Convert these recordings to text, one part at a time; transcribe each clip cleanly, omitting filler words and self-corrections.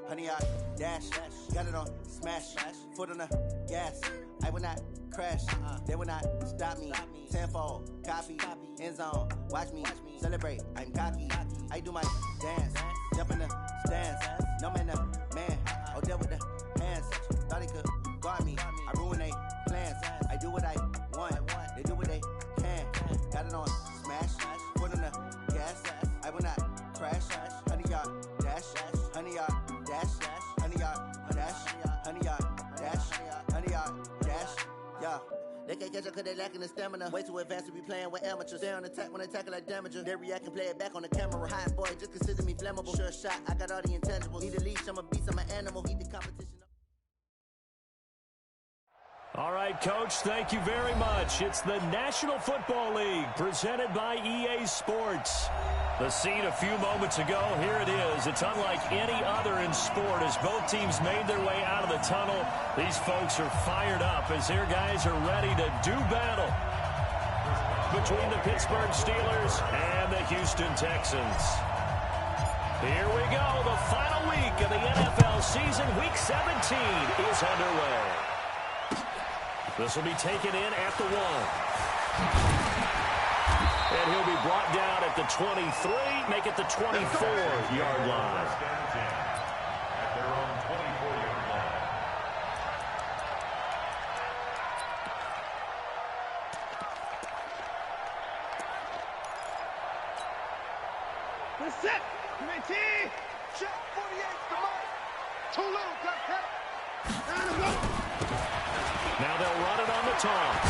honey, I dash, got it on smash, foot on the gas. I will not crash, they will not stop me. Tenfold, copy, end zone, watch me celebrate. I'm cocky, I do my dance, jump in the stands. No man, man, oh, deal with the hands. Thought he could guard me, I ruin they plans. I do what I want, they do what they can. Got it on smash, foot on the gas. I will not crash, honey, yard dash, honey, yard dash, honey, yard dash, honey, yard dash, honey, yard dash, yeah. They can't catch up cause they lacking the stamina. Way too advanced to be playing with amateurs. Stay on attack when they tackle like damager. They react and play it back on the camera. Hot boy, just consider me flammable. Sure shot, I got all the intangibles. Need a leash, I'm a beast, I'm an animal. Eat the competition. All right, Coach, thank you very much. It's the National Football League presented by EA Sports. The scene a few moments ago, here it is. It's unlike any other in sport as both teams made their way out of the tunnel. These folks are fired up as their guys are ready to do battle between the Pittsburgh Steelers and the Houston Texans. Here we go. The final week of the NFL season, Week 17, is underway. This will be taken in at the 1. And he'll be brought down at the 23, make it the 24-yard line. At their own 24-yard line. We're set. M20. Check 48. Come on. Too little. Got cut. Now they'll run it on the toss.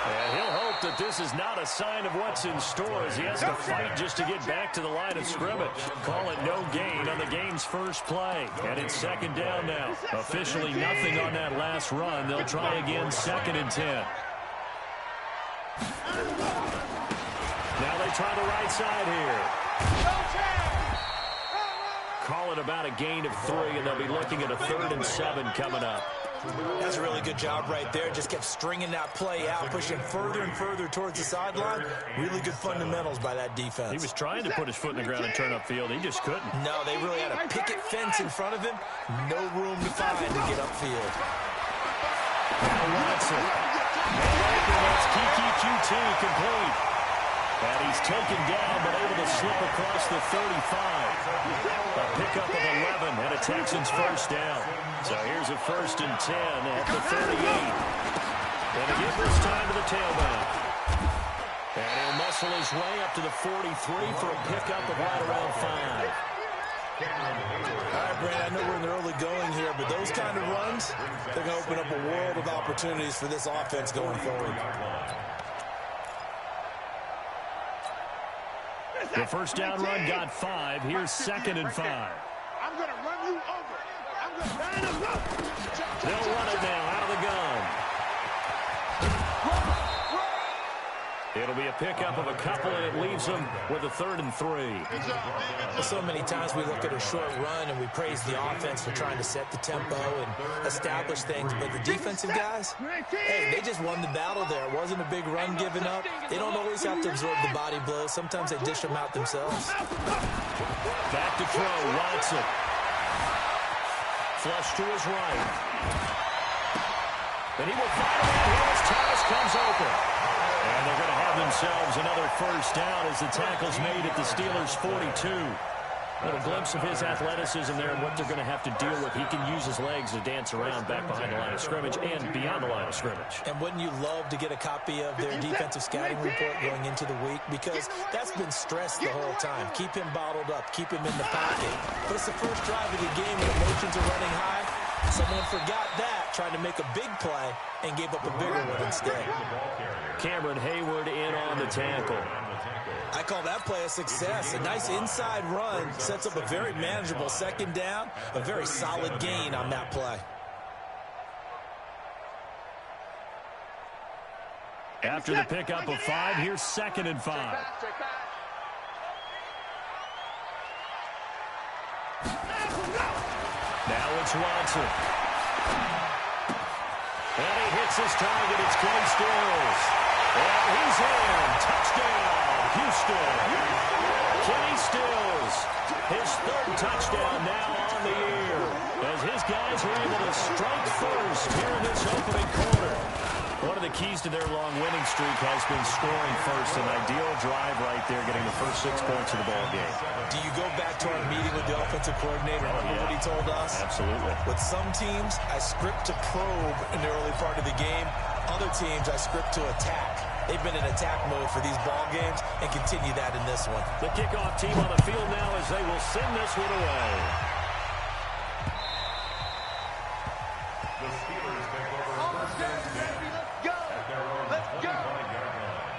And he'll hope that this is not a sign of what's in store as he has to fight just to get back to the line of scrimmage. Call it no gain on the game's first play. And it's second down now. Officially nothing on that last run. They'll try again, 2nd and 10. Now they try the right side here. Call it about a gain of 3, and they'll be looking at a 3rd and 7 coming up. That's a really good job right there. Just kept stringing that play out, pushing further and further towards the sideline. Really good fundamentals by that defense. He was trying to put his foot in the ground and turn upfield. He just couldn't. No, they really had a picket fence in front of him. No room to find to get upfield. Now Watson. That's Kiki QT complete. And he's taken down, but able to slip across the 35. A pickup of 11 and a Texans first down. So here's a 1st and 10 at the 38. And again this time to the tailback. And he'll muscle his way up to the 43 for a pickup of right around 5. All right, Brand, I know we're in the early going here, but those kind of runs, they're going to open up a world of opportunities for this offense going forward. The first down run got 5. Here's 2nd and 5. I'm going to run you over. I'm going to run him up. They'll run it now out of the gun. It'll be a pickup of a couple, and it leaves them with a 3rd and 3. So many times we look at a short run and we praise the offense for trying to set the tempo and establish things, but the defensive guys, hey, they just won the battle there. It wasn't a big run given up. They don't always have to absorb the body blows. Sometimes they dish them out themselves. Back to throw, Watson. Flush to his right. And he will fire it here as Thomas comes open. And they're going to have themselves another first down as the tackle's made at the Steelers' 42. A little glimpse of his athleticism there and what they're going to have to deal with. He can use his legs to dance around back behind the line of scrimmage and beyond the line of scrimmage. And wouldn't you love to get a copy of their defensive scouting report going into the week? Because that's been stressed the whole time. Keep him bottled up. Keep him in the pocket. But it's the first drive of the game when emotions are running high. Someone forgot that, trying to make a big play, and gave up a bigger one instead. Cameron Hayward in on the tackle. I call that play a success. A nice inside run sets up a very manageable 2nd down, a very solid gain on that play. After the pickup of 5, here's 2nd and 5. Now it's Watson. And he hits his target. It's Clay Stills. And he's in. Touchdown, Houston. Kenny Stills, his third touchdown now on the year, as his guys are able to strike first here in this opening quarter. One of the keys to their long winning streak has been scoring first. An ideal drive right there, getting the first 6 points of the ball game. Do you go back to our meeting with the offensive coordinator? Remember what he told us? Absolutely. With some teams, I script to probe in the early part of the game. Other teams, I script to attack. They've been in attack mode for these ball games and continue that in this one. The kickoff team on the field now as they will send this one away. The Steelers take over first and 10 at their own 20-yard line.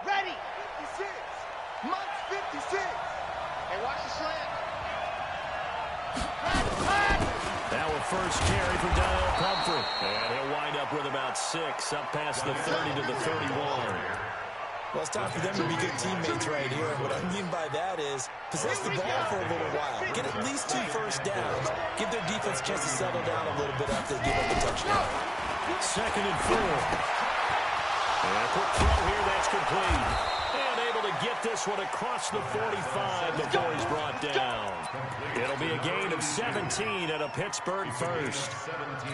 Ready. 56. Months 56. Hey, watch the slant. Now a first carry for Daniel Pumphrey. And he'll wind up with about 6, up past the 30 to the 31. Well, it's time for them to be good teammates right here. And what I mean by that is possess the ball for a little while. Get at least 2 first downs. Give their defense a chance to settle down a little bit after they give up the touchdown. 2nd and 4. And a quick throw here, that's complete. And able to get this one across the 45 before he's brought down. It'll be a gain of 17 at a Pittsburgh first.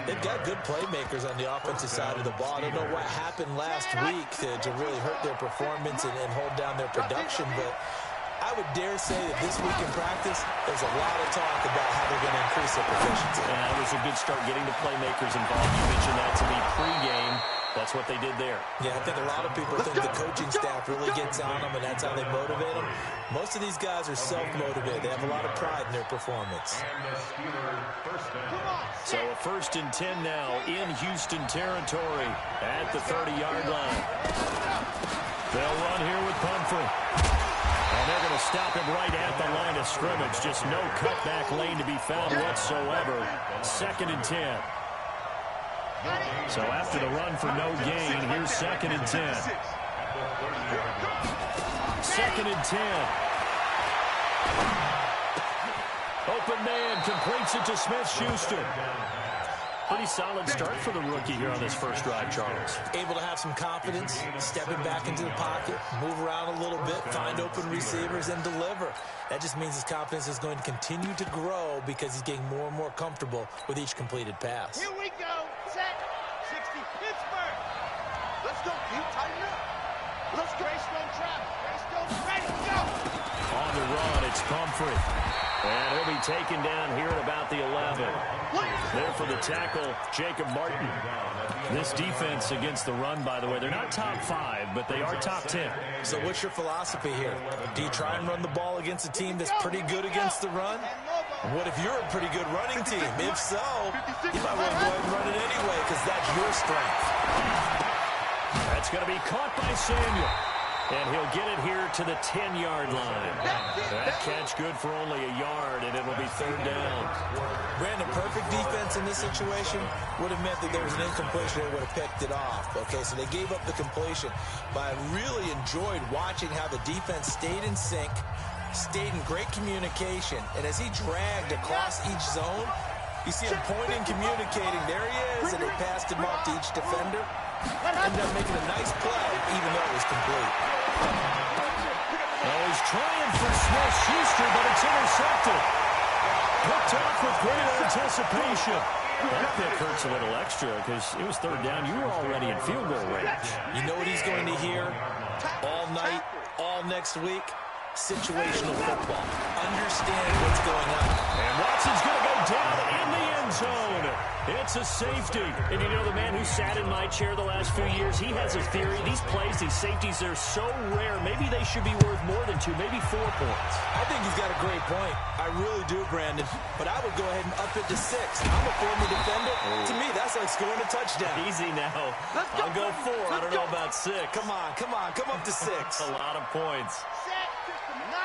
They've got good playmakers on the offensive side of the ball. I don't know what happened last week to really hurt their performance and hold down their production, but I would dare say that this week in practice, there's a lot of talk about how they're going to increase their proficiency. And it was a good start getting the playmakers involved. You mentioned that to me pregame. That's what they did there. Yeah, I think a lot of people think the coaching staff really gets on them, and that's how they motivate them. Most of these guys are self-motivated. They have a lot of pride in their performance. And the Steelers first and 10. So a 1st and 10 now in Houston territory at the 30-yard line. They'll run here with Pumphrey. And they're going to stop him right at the line of scrimmage. Just no cutback lane to be found whatsoever. 2nd and 10. So after the run for no gain, here's 2nd and 10. 2nd and 10. Open man completes it to Smith-Schuster. Pretty solid start for the rookie here on this first drive, Charles. Able to have some confidence, stepping back into the pocket, move around a little bit, find open receivers, and deliver. That just means his confidence is going to continue to grow because he's getting more and more comfortable with each completed pass. Here we go. Set. 60 Pittsburgh. Let's go, Pete. Tighten up. Let's go. Greystone trap. Greystone ready. Go. On the run, it's Pumphrey. And he'll be taken down here at about the 11. There for the tackle, Jacob Martin. This defense against the run, by the way, they're not top 5, but they are top 10. So what's your philosophy here? Do you try and run the ball against a team that's pretty good against the run? What if you're a pretty good running team? If so, you might want to go ahead and run it anyway because that's your strength. That's going to be caught by Samuel. And he'll get it here to the 10-yard line. That catch good for only a yard, and it'll be 3rd down. Brandon, perfect defense in this situation would have meant that there was an incompletion. They would have picked it off. Okay, so they gave up the completion. But I really enjoyed watching how the defense stayed in sync, stayed in great communication. And as he dragged across each zone, you see him pointing, communicating. There he is, and they passed him off to each defender. Ended up making a nice play, even though it was complete. Oh, he's trying for Smith-Schuster, but it's intercepted. Picked off with great anticipation. That pick hurts a little extra because it was 3rd down. You were already in field goal range. You know what he's going to hear all night, all next week? Situational football. Understand what's going on. And Watson's going to go down in the end zone. It's a safety. And you know, the man who sat in my chair the last few years, he has a theory. These plays, these safeties, they're so rare. Maybe they should be worth more than 2, maybe 4 points. I think he's got a great point. I really do, Brandon. But I would go ahead and up it to 6. I'm a former defender. To me, that's like scoring a touchdown. Easy now. I'll go 4. I don't know about 6. Come on. Come up to 6. A lot of points.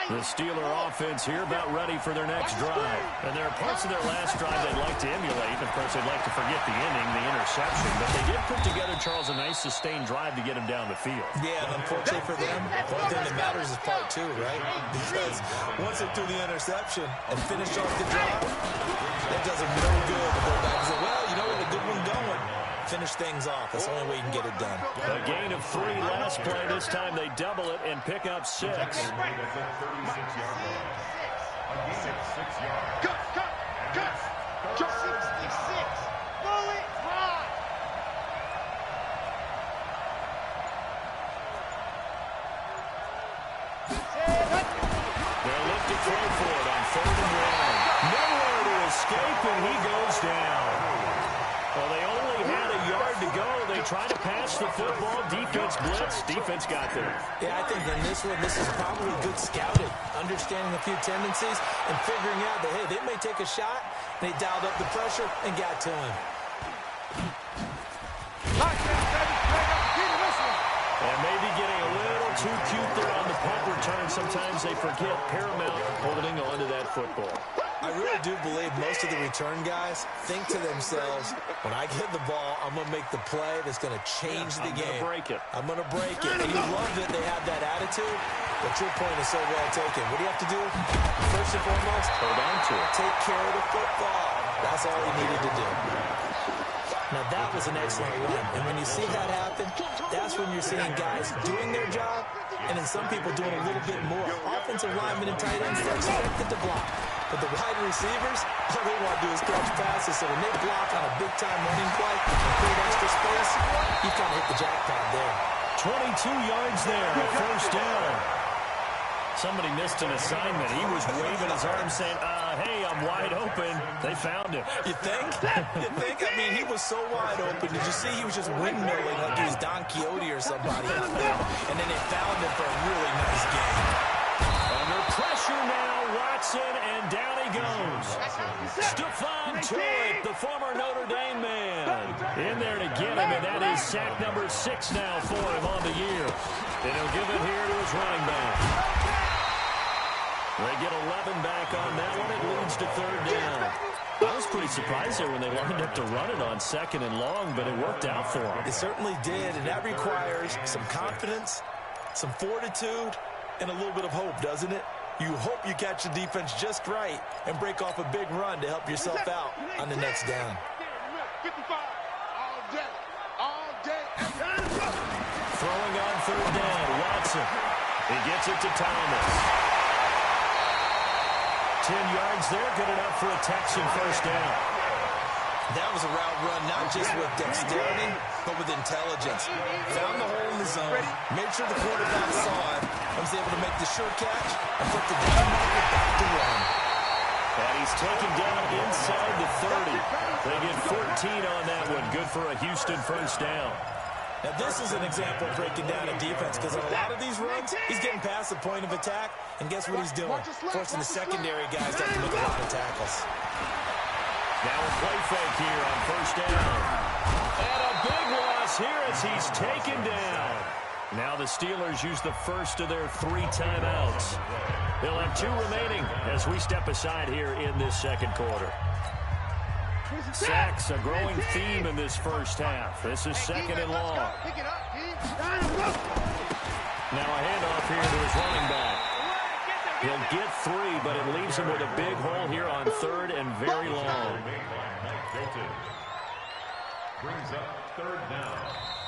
The Steeler offense here about ready for their next drive. And there are parts of their last drive they'd like to emulate. Of course, they'd like to forget the inning, the interception. But they did put together, Charles, a nice sustained drive to get him down the field. Yeah, and unfortunately for them, the only thing that matters is part 2, right? Because once they threw the interception and finished off the drive, that does them no good to go back and say, well, you know where the good one goes. finish things off. That's the only way you can get it done. A gain of 3 last play. This time they double it and pick up 6. A gain of 36 yards. Cut! 66. Bullet drive. They'll look to throw for it on 3rd and 1. Nowhere to escape, and he goes down. Well, they only had a yard to go. They try to pass the football. Defense blitz. Defense got there. Yeah, I think in this one, this is probably good scouting, understanding a few tendencies, and figuring out that, hey, they may take a shot. They dialed up the pressure and got to him. And maybe getting a little too cute there on the punt return. Sometimes they forget paramount holding on to that football. I really do believe most of the return guys think to themselves, when I get the ball, I'm going to make the play that's going to change the game. I'm going to break it. And you love that they have that attitude, but your point is so well taken. What do you have to do? First and foremost, hold on to it. Take care of the football. That's all he needed to do. Now, that was an excellent run. And when you see that happen, that's when you're seeing guys doing their job, and then some people doing a little bit more. Offensive linemen and tight ends, they're expected to block. But the wide receivers, all they want to do is catch passes. So when they block on a big-time running play and create extra space, you kind of hit the jackpot there. 22 yards there at first down. Somebody missed an assignment. He was waving his arms saying, hey, I'm wide open. They found him. You think? You think? I mean, he was so wide open. Did you see he was just windmilling like he was Don Quixote or somebody out there? And then they found him for a really nice game. Under pressure now, Watson, and down he goes. Stephon Tuitt, the former Notre Dame man, in there to get him, and that is sack number 6 now for him on the year. And he'll give it here to his running back. They get 11 back on that one. It leads to 3rd down. I was pretty surprised there when they lined up to run it on 2nd and long, but it worked out for them. It certainly did, and that requires some confidence, some fortitude, and a little bit of hope, doesn't it? You hope you catch the defense just right and break off a big run to help yourself out on the next down. 55 all day. Throwing on 3rd down, Watson. He gets it to Thomas. 10 yards there, good enough for a Texan first down. That was a route run, not just with dexterity, but with intelligence. Found the hole in the zone, made sure the quarterback saw it, and was able to make the sure catch and put the down marker back to run. And he's taken down inside the 30. They get 14 on that one. Good for a Houston first down. Now, this is an example of breaking down a defense, because on a lot of these runs, he's getting past the point of attack, and guess what he's doing? Forcing the secondary guys to have to make a lot of tackles. Now a play fake here on first down. And a big loss here as he's taken down. Now the Steelers use the first of their 3 timeouts. They'll have 2 remaining as we step aside here in this second quarter. Sacks, a growing theme in this first half. This is 2nd and long. Now a handoff here to his running back. He'll get 3, but it leaves him with a big hole here on 3rd and very long. Brings up 3rd down.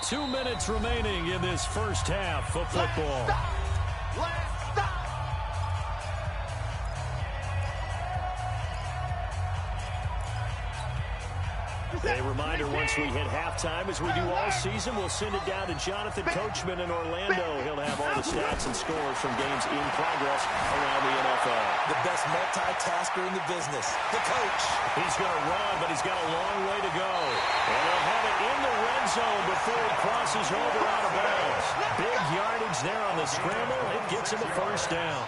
2 minutes remaining in this first half of football. A reminder, once we hit halftime, as we do all season, we'll send it down to Jonathan Coachman in Orlando. He'll have all the stats and scores from games in progress around the NFL. The best multitasker in the business, the coach. He's going to run, but he's got a long way to go. And they'll have it in the red zone before he crosses over out of bounds. Big yardage there on the scramble. It gets him a first down.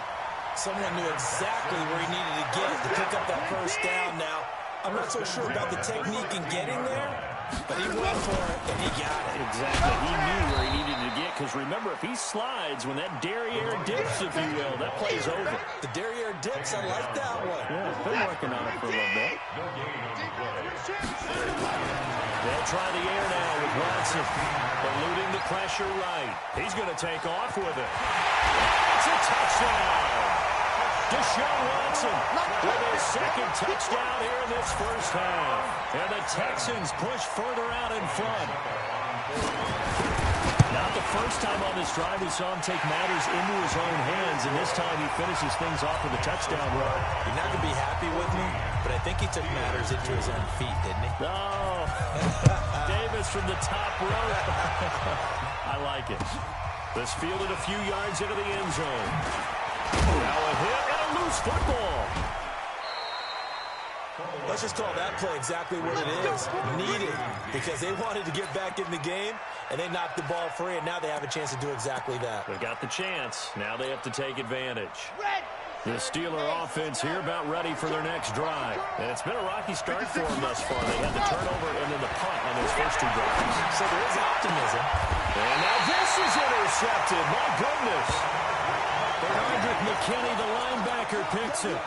Someone knew exactly where he needed to get to pick up that first down now. I'm not so sure about the technique in getting there, but he went for it, and he got it. Exactly. He knew where he needed to get, because remember, if he slides, when that derriere dips, if you will, that play's over. The derriere dips, I like that one. Yeah, been working on it for a little bit. They'll try the air now with Watson, eluding the pressure right. He's going to take off with it. It's a touchdown. Deshaun Watson with his second touchdown here in this first half. And the Texans push further out in front. Not the first time on this drive we saw him take matters into his own hands, and this time he finishes things off with a touchdown run. You're not going to be happy with me, but I think he took matters into his own feet, didn't he? No. Davis from the top rope. I like it. This fielded a few yards into the end zone. Now a hit and a loose football. Let's just call that play exactly what it is. Needed, because they wanted to get back in the game, and they knocked the ball free, and now they have a chance to do exactly that. They got the chance. Now they have to take advantage. The Steeler offense here about ready for their next drive. And it's been a rocky start for them thus far. They had the turnover and then the punt on those first two drives. So there is optimism. And now this is intercepted. My goodness. Bernardrick McKinney, the linebacker, picks it.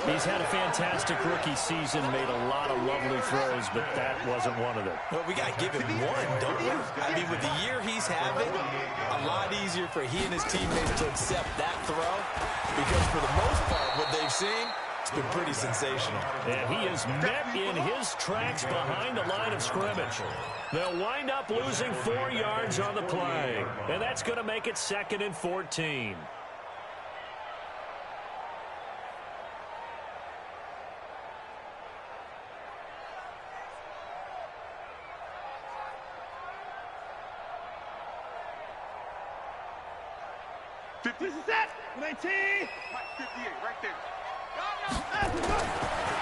He's had a fantastic rookie season, made a lot of lovely throws, but that wasn't one of them. Well, we got to give him one, don't we? I mean, with the year he's having, a lot easier for he and his teammates to accept that throw, because for the most part, what they've seen, it's been pretty sensational. And he is met in his tracks behind the line of scrimmage. They'll wind up losing 4 yards on the play, and that's going to make it 2nd and 14.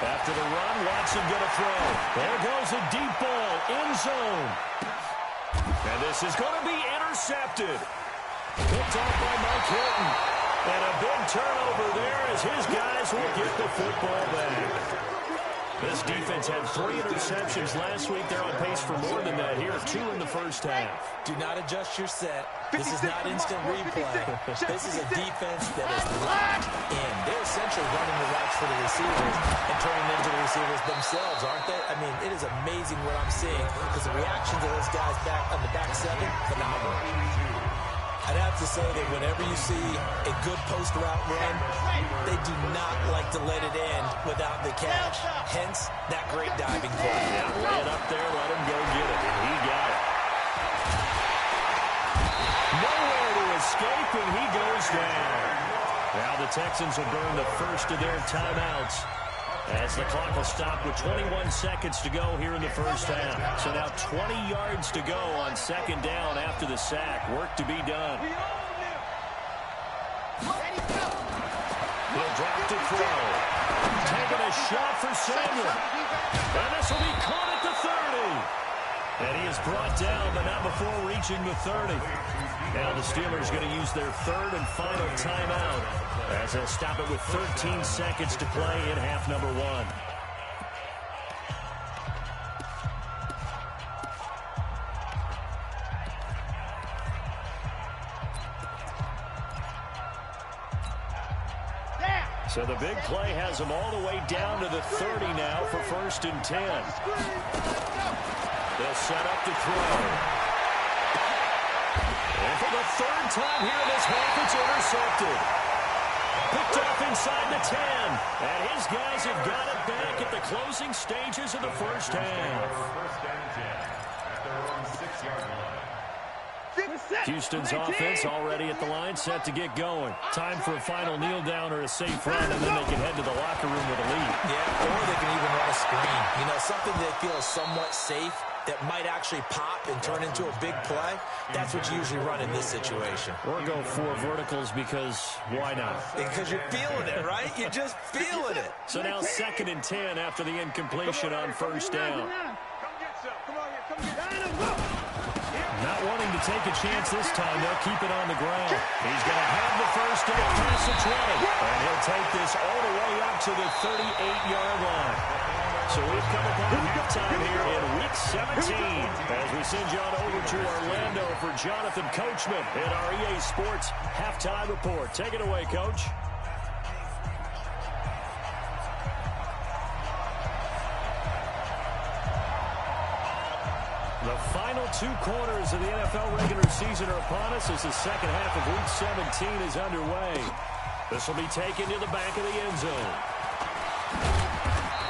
After the run, Watson going to throw. There goes a deep ball, end zone. And this is going to be intercepted. Picked off by Mike Hilton. And a big turnover there as his guys will get the football back. This defense had 3 interceptions last week. They're on pace for more than that here. 2 in the first half. Do not adjust your set. This is not instant replay. This is a defense that is locked in. They're essentially running the routes for the receivers and turning into the receivers themselves, aren't they? I mean, it is amazing what I'm seeing because the reactions of those guys back on the back seven, phenomenal. I'd have to say that whenever you see a good post route run, they do not like to let it end without the catch. Hence, that great diving play. Yeah, lay it up there, let him go get it. And he got it. Nowhere to escape, and he goes down. Now the Texans will burn the first of their timeouts as the clock will stop with 21 seconds to go here in the first half. So now 20 yards to go on 2nd down after the sack. Work to be done. He'll drop to throw. Taking a shot for Samuel. And this will be caught at the 30. And he is brought down, but not before reaching the 30. Now the Steelers going to use their 3rd and final timeout as they'll stop it with 13 seconds to play in half number 1. So the big play has them all the way down to the 30 now for 1st and 10. They'll set up to throw. And for the 3rd time here in this half, it's intercepted. Picked off inside the 10. And his guys have got it back at the closing stages of the first half. Houston's offense already at the line, set to get going. Time for a final kneel down or a safe run, and then they can head to the locker room with a lead. Yeah, or they can even run a screen. You know, something they feel is somewhat safe that might actually pop and turn into a big play. That's what you usually run in this situation. Or go 4 verticals because why not? Because you're feeling it, right? You're just feeling it. So now 2nd and 10 after the incompletion on 1st down. Not wanting to take a chance this time, they'll keep it on the ground. He's going to have the first down past the 20. And he'll take this all the way up to the 38-yard line. So we've come upon halftime here in Week 17 as we send you on over to Orlando for Jonathan Coachman in our EA Sports Halftime Report. Take it away, Coach. The final 2 quarters of the NFL regular season are upon us as the second half of Week 17 is underway. This will be taken to the back of the end zone.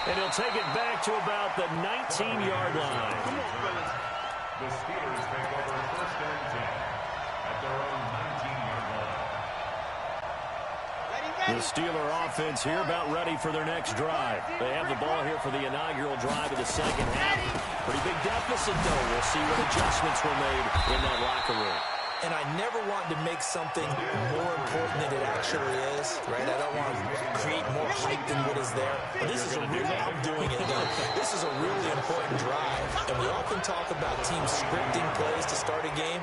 And he'll take it back to about the 19-yard line. Come on, fellas. The Steelers take over 1st and 10 at their own 19-yard line. The Steeler offense here about ready for their next drive. They have the ball here for the inaugural drive of the second half. Pretty big deficit, though. We'll see what adjustments were made in that locker room. And I never want to make something more important than it actually is, right? I don't want to create more hype than what is there. But this is a really, I'm doing it now. This is a really important drive. And we often talk about teams scripting plays to start a game.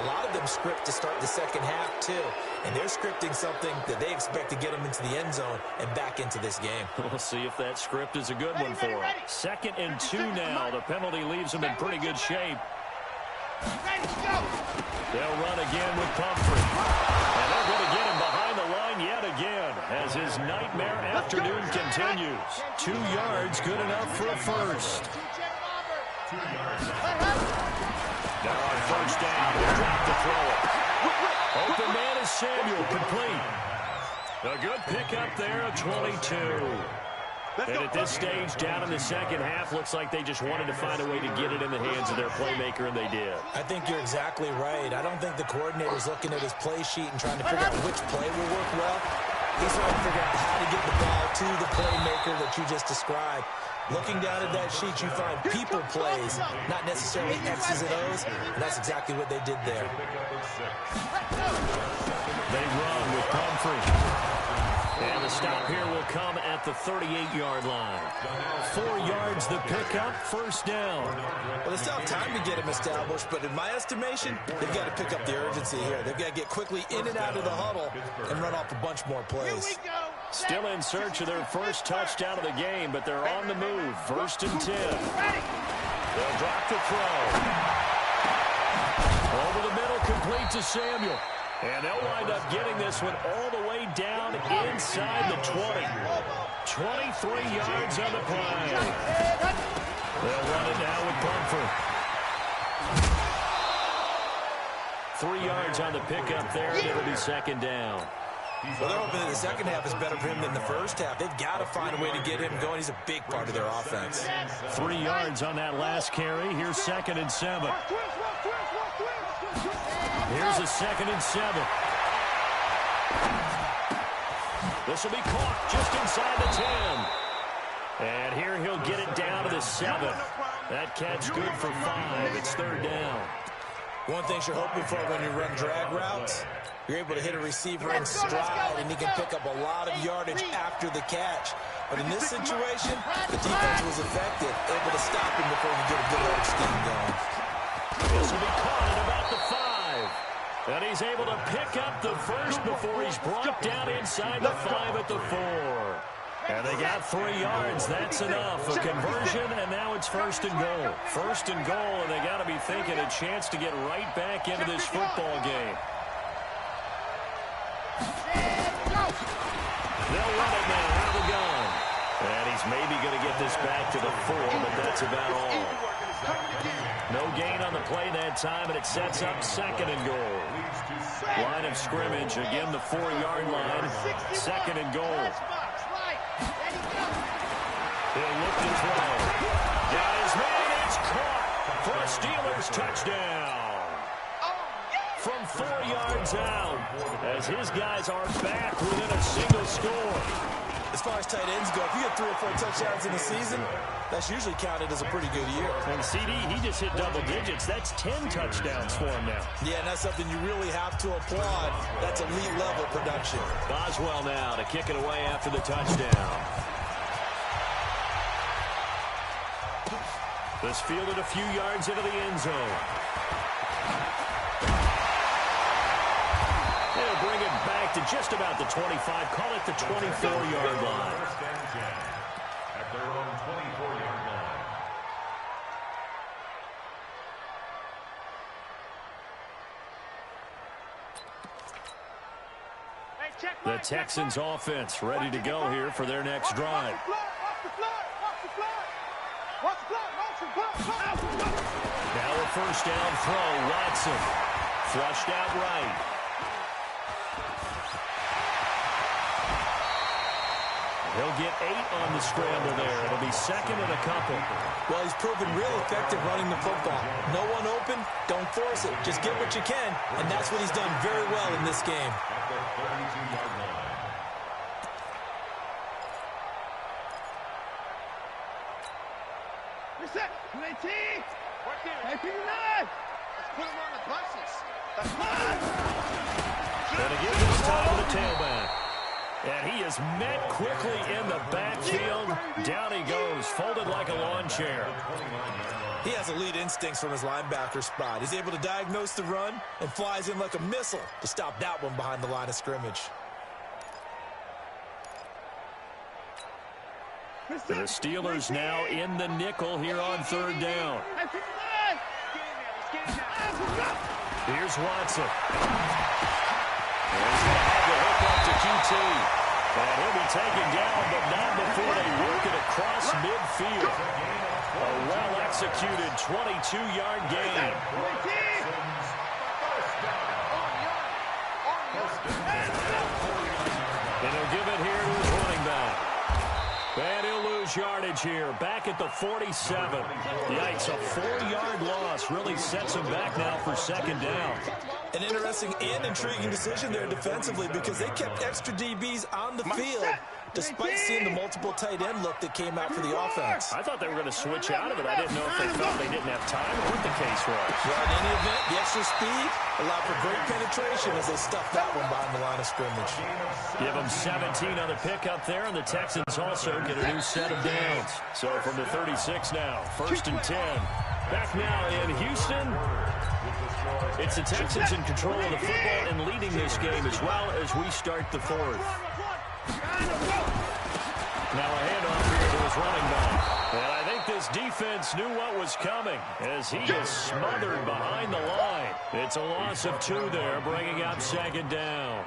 A lot of them script to start the second half, too. And they're scripting something that they expect to get them into the end zone and back into this game. We'll see if that script is a good one for them. 2nd and 2 now. The penalty leaves them in pretty good shape. They'll run again with Pumphrey. And they're going to get him behind the line yet again as his nightmare afternoon continues. 2 yards, good enough for a first. 2 yards. Now on 1st down, they'll drop to throw it. Open man is Samuel, complete. A good pickup there at 22. And at this stage, down in the second half, looks like they just wanted to find a way to get it in the hands of their playmaker, and they did. I think you're exactly right. I don't think the coordinator's looking at his play sheet and trying to figure out which play will work well. He's trying to figure out how to get the ball to the playmaker that you just described. Looking down at that sheet, you find people plays, not necessarily X's and O's, and that's exactly what they did there. They run with Pumphrey. And the stop here will come at the 38-yard line. 4 yards the pickup, 1st down. Well, they still have time to get him established, but in my estimation, they've got to pick up the urgency here. They've got to get quickly in and out of the huddle and run off a bunch more plays. Still in search of their first touchdown of the game, but they're on the move. 1st and 10. They'll drop to throw. Over the middle, complete to Samuel. And they'll wind up getting this one all the way down inside the 20. 23 yards on the play. They'll run it now with Pumphrey. 3 yards on the pickup there, and it'll be 2nd down. Well, they're hoping that the second half is better for him than the first half. They've got to find a way to get him going. He's a big part of their offense. 3 yards on that last carry. Here's 2nd and 7. Here's a 2nd and 7. This will be caught just inside the 10. And here he'll get it down to the 7. That catch good for 5. It's 3rd down. One thing you're hoping for when you run drag routes, you're able to hit a receiver in stride, and he can pick up a lot of yardage after the catch. But in this situation, the defense was effective, able to stop him before he could get a good edge scheme going. This will be caught at about the 5. And he's able to pick up the first before he's brought down inside the 5 at the 4. And they got 3 yards. That's enough. A conversion, and now it's 1st and goal. 1st and goal, and they got to be thinking a chance to get right back into this football game. They'll run it now out of the gun. And he's maybe going to get this back to the 4, but that's about all. No gain on the play that time, and it sets up 2nd and goal. Line of scrimmage, again the 4-yard line. 2nd and goal. He'll look to throw. Got his man, it's caught for a Steelers touchdown. From 4 yards out, as his guys are back within a single score. As far as tight ends go, if you get 3 or 4 touchdowns in a season, that's usually counted as a pretty good year. And CD, he just hit double digits. That's 10 touchdowns for him now. Yeah, and that's something you really have to applaud. That's elite-level production. Boswell now to kick it away after the touchdown. This fielded a few yards into the end zone. They'll bring it back to just about the 25. Call it the 24-yard line. At their own 24-yard line. The Texans offense ready to go here for their next drive. Now a 1st down throw. Watson flushed out right. He'll get 8 on the scramble there. It'll be second and a couple. Well, he's proven real effective running the football. No one open, don't force it. Just get what you can, and that's what he's done very well in this game. At the 32-yard line. Reset. 218. Work here. 19. Let's put him on the buses. And again, this time with the tailback. And he is met quickly in the backfield. Down he goes, folded like a lawn chair. He has elite instincts from his linebacker spot. He's able to diagnose the run and flies in like a missile to stop that one behind the line of scrimmage. The Steelers now in the nickel here on third down. Here's Watson. And he's going to have the hook up to QT. And he'll be taken down, but not before they work it across midfield. A well-executed 22-yard gain. And he'll give it here to his running back. And he'll lose yardage here, back at the 47. Yikes, a 4-yard loss really sets him back now for second down. An interesting and intriguing decision there defensively because they kept extra DBs on the field despite seeing the multiple tight end look that came out for the offense. I thought they were going to switch out of it. I didn't know if they felt they didn't have time or what the case was. Well, in any event, the extra speed allowed for great penetration as they stuffed that one behind the line of scrimmage. Give them 17 on the pickup there, and the Texans also get a new set of downs. So from the 36 now, 1st and 10. Back now in Houston. It's the Texans in control of the football and leading this game as well as we start the fourth. Now a handoff here to his running back. And I think this defense knew what was coming as he is smothered behind the line. It's a loss of 2 there, bringing up second down.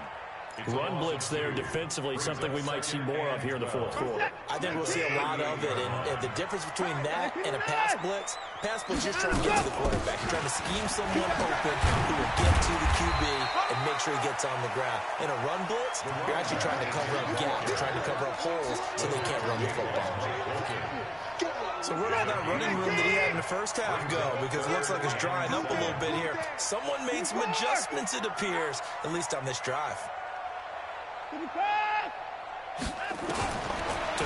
Run blitz there defensively, something we might see more of here in the fourth quarter. I think we'll see a lot of it, and the difference between that and a pass blitz, you're trying to get to the quarterback. You're trying to scheme someone open who will get to the QB and make sure he gets on the ground. In a run blitz, you're actually trying to cover up gaps, trying to cover up holes so they can't run the football. So where'd all that running room that he had in the first half go? Because it looks like it's drying up a little bit here. Someone made some adjustments, it appears, at least on this drive. To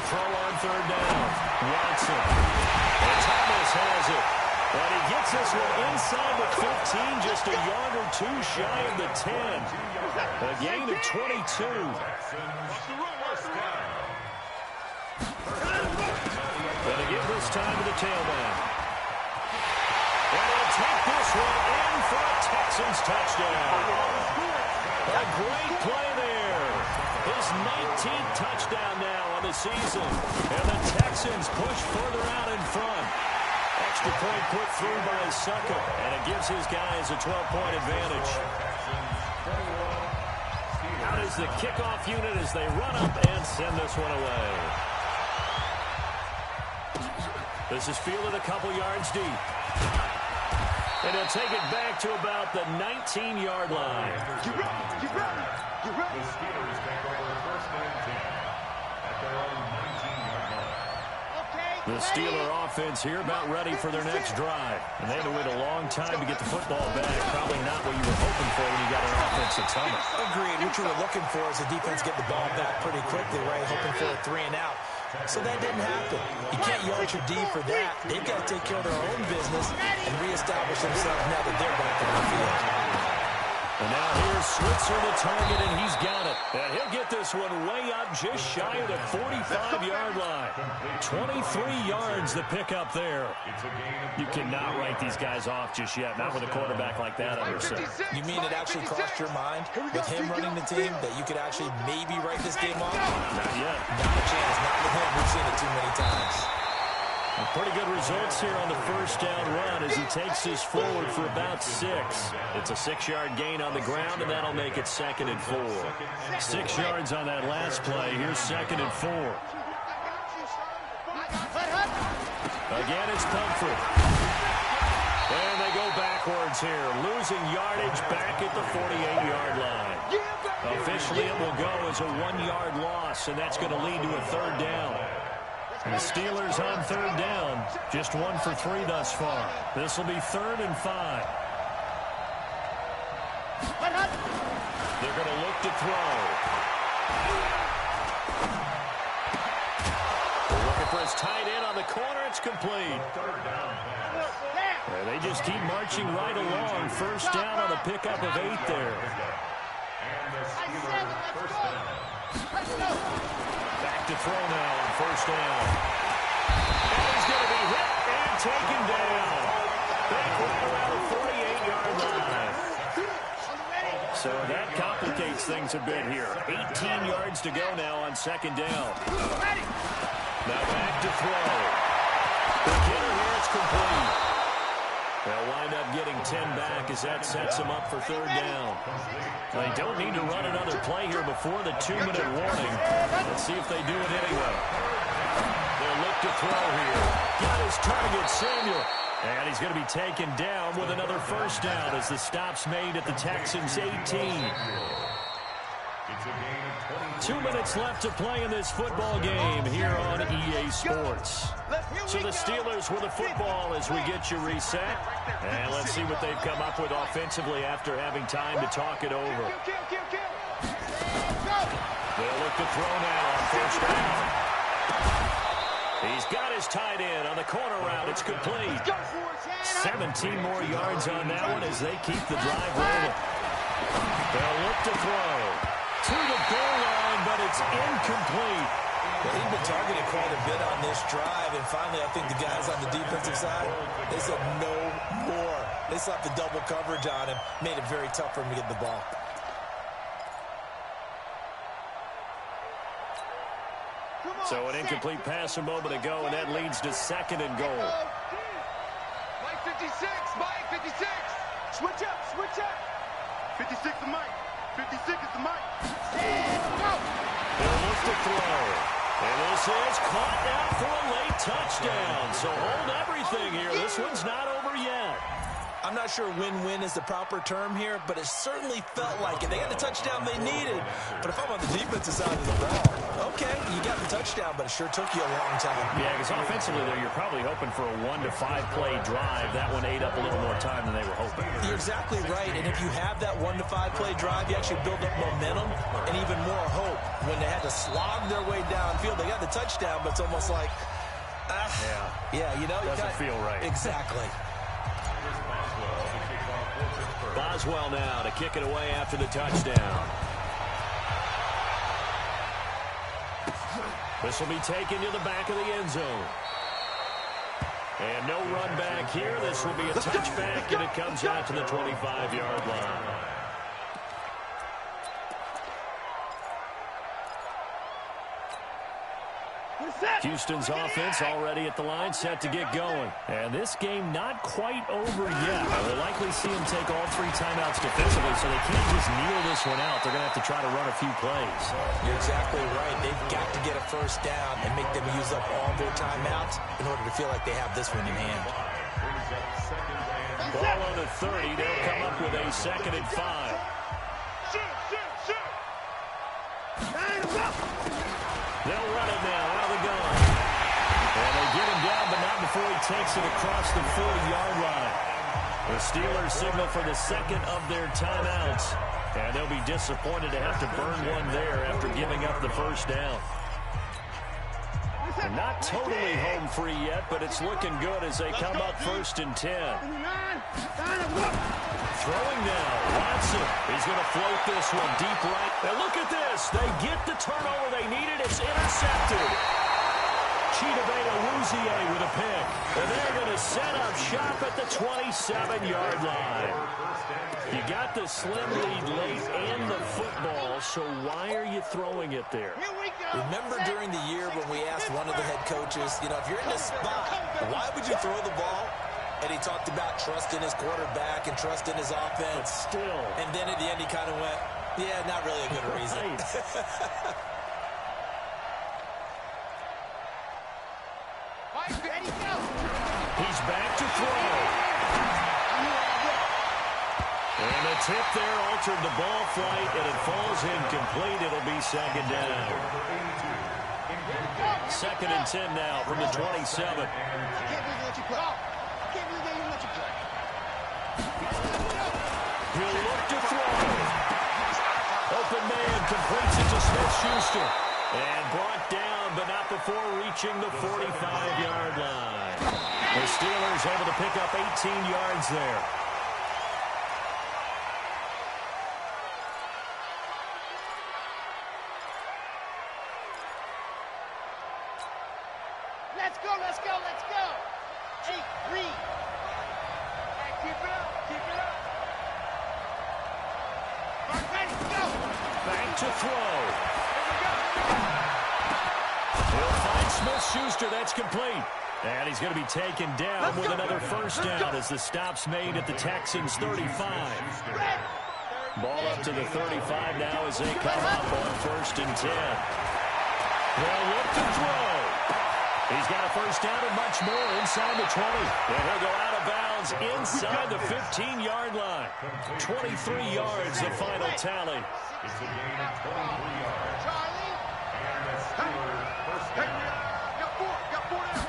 throw on third down, Watson. And Thomas has it. And he gets this one inside the 15, just a yard or 2 shy of the 10. A gain of 22. And again this time to the tailback. And he'll take this one in for a Texans touchdown. A great play there. His 19th touchdown now on the season. And the Texans push further out in front. Extra point put through by Sucker. And it gives his guys a 12-point advantage. Out is the kickoff unit as they run up and send this one away. This is fielded a couple yards deep. And he'll take it back to about the 19-yard line. The Steelers take over 1st and 10 at their own 19-yard line. The Steeler offense here about ready for their next drive. And they had to wait a long time to get the football back. Probably not what you were hoping for when you got an offense that's humming. Agreed. What you were looking for is the defense get the ball back pretty quickly, right? Hoping for a 3 and out. So that didn't happen. You can't yell at your D for that. They've got to take care of their own business and reestablish themselves now that they're back on the field. And now here's Switzer the target, and he's got it. And he'll get this one way up just shy of the 45-yard line. 23 yards the pickup there. You cannot write these guys off just yet, not with a quarterback like that under center. You mean it actually crossed your mind with him running the team that you could actually maybe write this game off? Not yet. Not a chance. Not with him. We've seen it too many times. Pretty good results here on the first down run as he takes this forward for about 6. It's a 6-yard gain on the ground, and that'll make it 2nd and 4. 6 yards on that last play. Here's 2nd and 4. Again, it's Pumphrey. And they go backwards here, losing yardage back at the 48-yard line. A Officially, it will go as a 1-yard loss, and that's going to lead to a third down. And the Steelers on third down, just 1 for 3 thus far. This will be 3rd and 5. They're going to look to throw. They're looking for his tight end on the corner. It's complete. And they just keep marching right along. First down on the pickup of 8 there. Back to throw now on first down. And he's going to be hit and taken down. Back around the 48-yard line. So that complicates things a bit here. 18 yards to go now on second down. Now back to throw. The killer here, it's complete. They'll wind up getting 10 back as that sets them up for third down. They don't need to run another play here before the 2-minute warning. Let's see if they do it anyway. They'll look to throw here. Got his target, Samuel. And he's going to be taken down with another first down as the stop's made at the Texans' 18. 2 minutes left to play in this football game here on EA Sports. So the Steelers with the football as we get you reset. And let's see what they've come up with offensively after having time to talk it over. They'll look to throw now on first down. He's got his tight end on the corner route. It's complete. 17 more yards on that one as they keep the drive rolling. They'll look to throw to the goal line, but it's incomplete. Well, he's been targeted quite a bit on this drive, and finally I think the guys on the defensive side, they said no more. They slapped the double coverage on him, made it very tough for him to get the ball. So an incomplete pass a moment ago, and that leads to 2nd and goal. Mike 56, Mike 56. Switch up, switch up. 56 to Mike. 56 is to Mike. They'll look to throw. And this is caught now for a late touchdown. So hold everything here. This one's not over yet. I'm not sure win-win is the proper term here, but it certainly felt like it. They got the touchdown they needed. But if I'm on the defensive side of the ball, okay, you got the touchdown, but it sure took you a long time. Yeah, because offensively, though, you're probably hoping for a 1 to 5 play drive. That one ate up a little more time than they were hoping. You're exactly right, and if you have that 1 to 5 play drive, you actually build up momentum and even more hope. When they had to slog their way downfield, they got the touchdown, but it's almost like, yeah, you know, doesn't feel right. Exactly. Boswell now to kick it away after the touchdown. This will be taken to the back of the end zone. And no run back here. This will be a touchback, and it comes out to the 25-yard line. Houston's offense already at the line, set to get going. And this game not quite over yet. We'll likely see them take all 3 timeouts defensively, so they can't just kneel this one out. They're going to have to try to run a few plays. You're exactly right. They've got to get a first down and make them use up all their timeouts in order to feel like they have this one in hand. Ball on the 30. They'll come up with a 2nd and 5. They'll run it now out of the gun. And they get him down, but not before he takes it across the 40-yard line. The Steelers signal for the 2nd of their timeouts. And they'll be disappointed to have to burn one there after giving up the first down. And not totally home free yet, but it's looking good as they come up 1st and 10. Throwing now, Watson. He's going to float this one deep right. And look at this. They get the turnover they needed. It's intercepted. Chidobe-Awuzie with a pick. And they're going to set up shop at the 27-yard line. You got the slim lead late and the football, so why are you throwing it there? Remember during the year when we asked one of the head coaches, you know, if you're in this spot, why would you throw the ball? And he talked about trusting his quarterback and trusting his offense. But still. And then at the end he kind of went, yeah, not really a good reason. He's back to throw. And they the tip there altered the ball flight, and it falls incomplete. It'll be second down. 2nd and 10 now from the 27. I can't believe they let you play. I can't believe they even let you play. He'll look to throw. Open man completes it to Smith-Schuster. And brought down, but not before reaching the 45-yard line. The Steelers able to pick up 18 yards there. Let's go, let's go, let's go. 8-3. Hey, keep it up, keep it up. Ready, go. Back to throw. He'll find Smith-Schuster. That's complete. And he's going to be taken down with another first down as the stop's made at the Texans' 35. Ball up to the 35 now as they come up on 1st and 10. They'll look to throw. He's got a first down and much more inside the 20. And he'll go out of bounds inside the 15-yard line. 23 yards, the final tally. It's a gain of 23 yards. Charlie. And the Steelers first down. Got four now.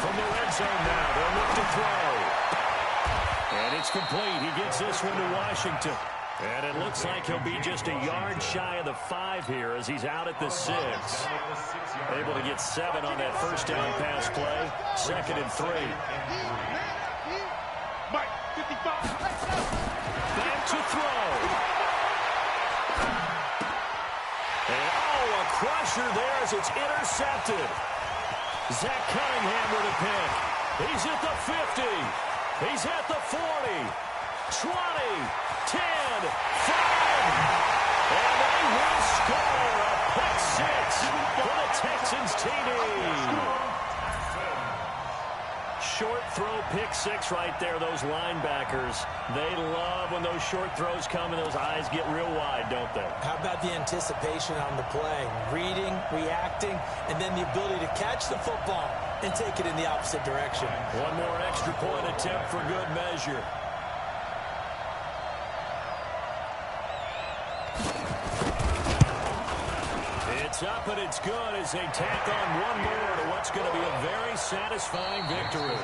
From the red zone now, they'll look to throw. And it's complete. He gets this one to Washington. And it looks like he'll be just a yard shy of the 5 here as he's out at the 6. Able to get 7 on that first down pass play. 2nd and 3. Mike, 55. Back to throw. And a crusher there as it's intercepted. Zach Cunningham with a pick. He's at the 50. He's at the 40. 20, 10, 5. And they will score a pick 6 for the Texans TD. Short throw pick 6 right there. Those linebackers, they love when those short throws come and those eyes get real wide, don't they? How about the anticipation on the play? Reading, reacting, and then the ability to catch the football and take it in the opposite direction. One more extra point attempt for good measure. It's up and it's good as they tack on one more to what's going to be a very satisfying victory.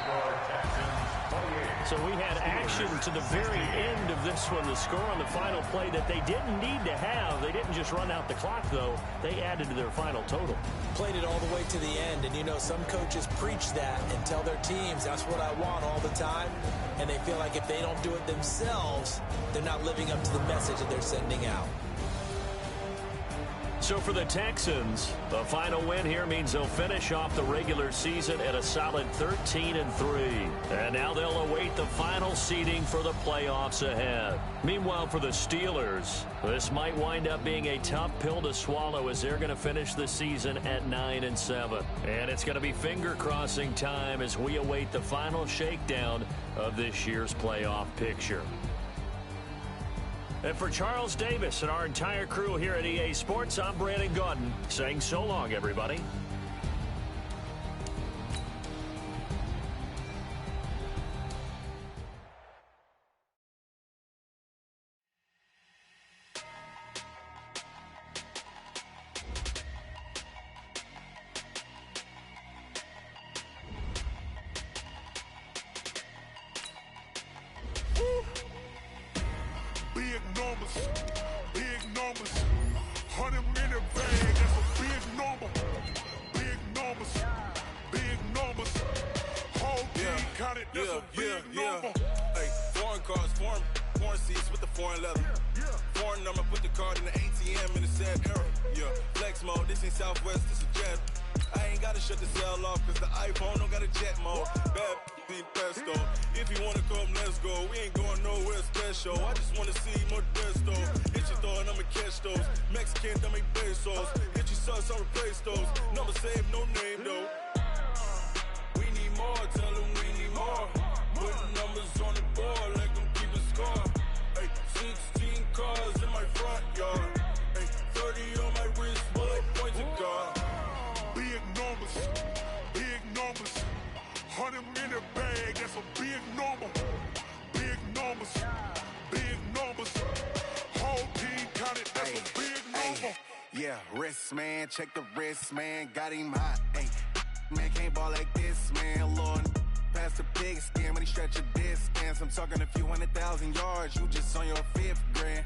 So we had action to the very end of this one, the score on the final play that they didn't need to have. They didn't just run out the clock, though. They added to their final total. Played it all the way to the end, and you know some coaches preach that and tell their teams that's what I want all the time, and they feel like if they don't do it themselves, they're not living up to the message that they're sending out. So for the Texans, the final win here means they'll finish off the regular season at a solid 13-3. And now they'll await the final seeding for the playoffs ahead. Meanwhile, for the Steelers, this might wind up being a tough pill to swallow as they're going to finish the season at 9-7. And it's going to be finger-crossing time as we await the final shakedown of this year's playoff picture. And for Charles Davis and our entire crew here at EA Sports, I'm Brandon Gaudin saying so long, everybody. Big numbers, 100 in the bag, that's a big number. Big numbers, whole team counted, that's a big number. Hey, foreign cars, foreign seats with the foreign leather. Foreign number, put the card in the ATM in the sad era. Yeah, flex mode, this ain't Southwest, this a jet. I ain't gotta shut the cell off, cause the iPhone don't got a jet mode. Bad being pesto. If you wanna come, let's go. We ain't going nowhere special. I just wanna see more desto. Hit your thought, I'ma catch those. Mexican, dumb make pesos. Hit your sauce, I'll replace those. Number saved, no name though. We need more, tell them we need more. Putting numbers on the board like I'm keeping score. Hey, 16 cars in my front yard. Hey, 30 on my wrist, while I point to God. Big numbers, 100 in the bag, that's a big number. Big numbers, big Yeah, wrist, man, check the wrist, man, got him hot, ayy. Man, can't ball like this, man, Lord. Past the pig skin, but he stretch a distance. I'm talking a few 100,000 yards, you just on your 5th grand.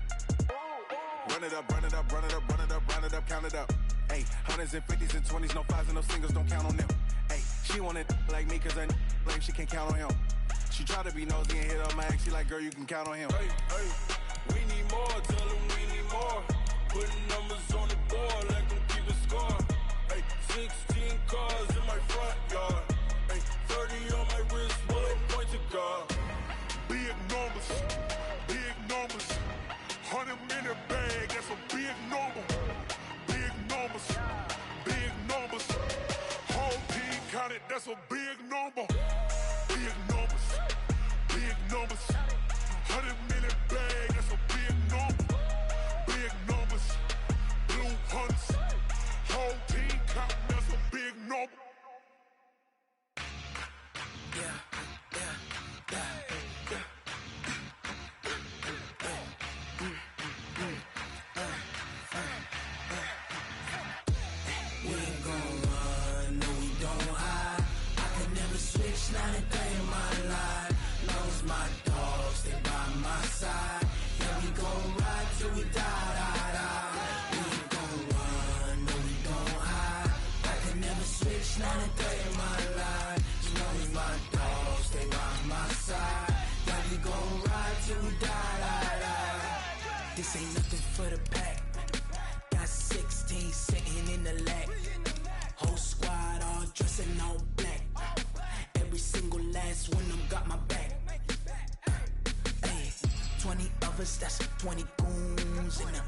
Run it up, run it up, run it up, run it up, run it up, count it up. Ayy, hundreds and 50s and 20s, no 5s and no singles, don't count on them. Ayy, she want it like me, cause her like she can't count on him. She try to be nosy and hit on my ex, she like, girl, you can count on him. Hey, hey, we need more, tell them we need more. Putting numbers on the board, like them keep a score. Hey, 16 cars in my front yard. Hey, 30 on my wrist, bullet point to God. Big numbers, 100 minute bag, that's a big number. Big numbers, whole team counted, that's a big number. Big numbers, 100 minute bag, that's a big number. Big numbers, blue hunts, whole team counting, that's a big number. Not a day in my life. Lost my dogs, they by my side. Yeah, we gon' ride till we die, die, die. We ain't gon' run, no, we gon' hide. I can never switch, not a day in my life. As long as my dogs, they by my side. Yeah, we gon' ride till we die, die, die. This ain't nothing for the pack. Got 16 sitting in the lap. Whole squad all dressing all black. Every single last one of them got my back. Ay, 20 of us, that's 20 goons in them.